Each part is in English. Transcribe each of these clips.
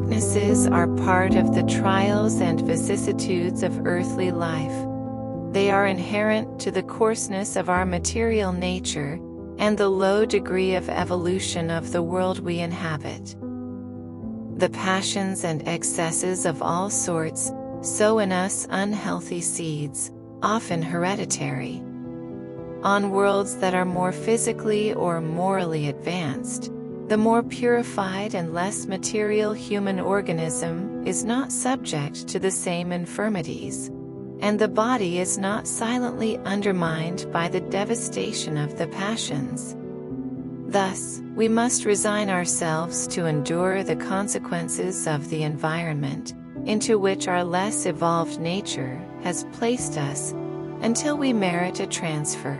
Sicknesses are part of the trials and vicissitudes of earthly life. They are inherent to the coarseness of our material nature and the low degree of evolution of the world we inhabit. The passions and excesses of all sorts sow in us unhealthy seeds, often hereditary. On worlds that are more physically or morally advanced, the more purified and less material human organism is not subject to the same infirmities, and the body is not silently undermined by the devastation of the passions. Thus, we must resign ourselves to endure the consequences of the environment into which our less evolved nature has placed us, until we merit a transfer.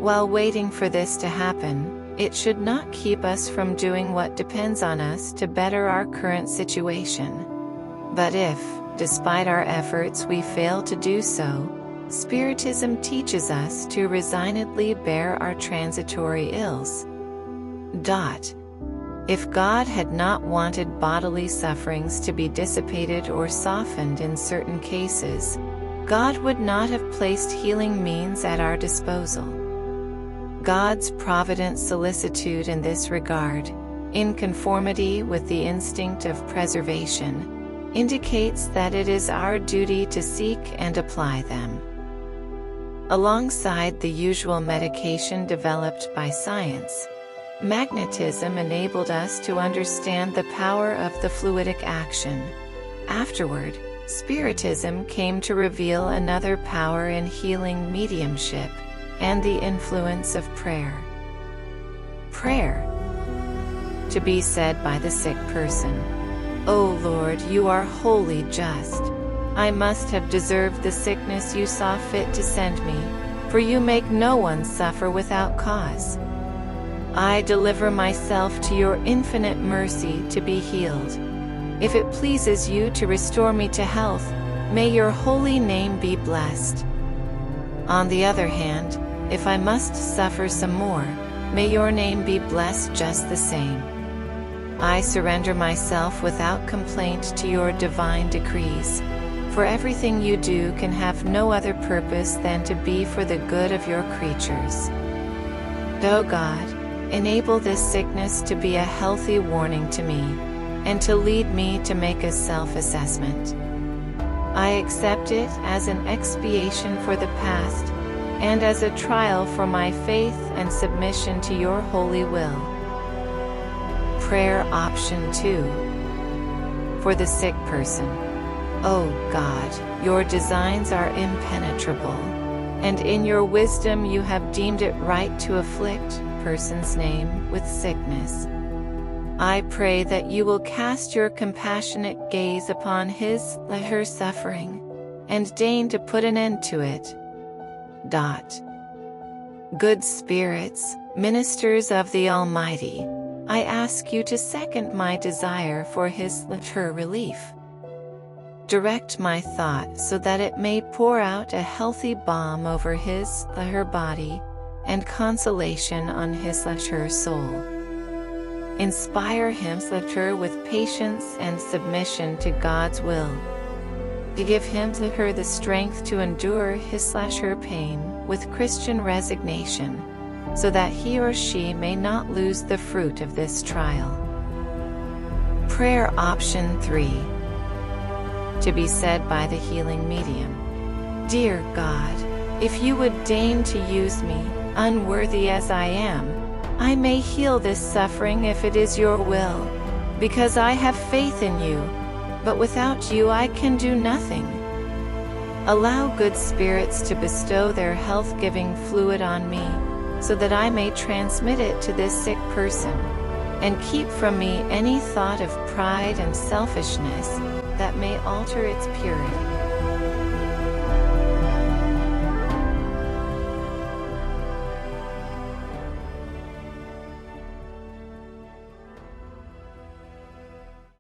While waiting for this to happen, it should not keep us from doing what depends on us to better our current situation. But if, despite our efforts, we fail to do so, Spiritism teaches us to resignedly bear our transitory ills. If God had not wanted bodily sufferings to be dissipated or softened in certain cases, God would not have placed healing means at our disposal. God's provident solicitude in this regard, in conformity with the instinct of preservation, indicates that it is our duty to seek and apply them. Alongside the usual medication developed by science, magnetism enabled us to understand the power of the fluidic action. Afterward, Spiritism came to reveal another power in healing mediumship, and the influence of prayer. Prayer. To be said by the sick person, "O Lord, you are wholly just. I must have deserved the sickness you saw fit to send me, for you make no one suffer without cause. I deliver myself to your infinite mercy to be healed. If it pleases you to restore me to health, may your holy name be blessed. On the other hand, if I must suffer some more, may your name be blessed just the same. I surrender myself without complaint to your divine decrees, for everything you do can have no other purpose than to be for the good of your creatures. O God, enable this sickness to be a healthy warning to me, and to lead me to make a self-assessment. I accept it as an expiation for the past, and as a trial for my faith and submission to your holy will." Prayer option 2. For the sick person. O God, your designs are impenetrable, and in your wisdom you have deemed it right to afflict person's name with sickness. I pray that you will cast your compassionate gaze upon his or her suffering, and deign to put an end to it. Good spirits, ministers of the Almighty, I ask you to second my desire for his or her relief. Direct my thought so that it may pour out a healthy balm over his or her body, and consolation on his or her soul. Inspire him or her with patience and submission to God's will. To give him or her the strength to endure his or her pain with Christian resignation, so that he or she may not lose the fruit of this trial. Prayer option 3. To be said by the healing medium. Dear God, if you would deign to use me, unworthy as I am, I may heal this suffering if it is your will, because I have faith in you, but without you I can do nothing. Allow good spirits to bestow their health-giving fluid on me, so that I may transmit it to this sick person, and keep from me any thought of pride and selfishness that may alter its purity.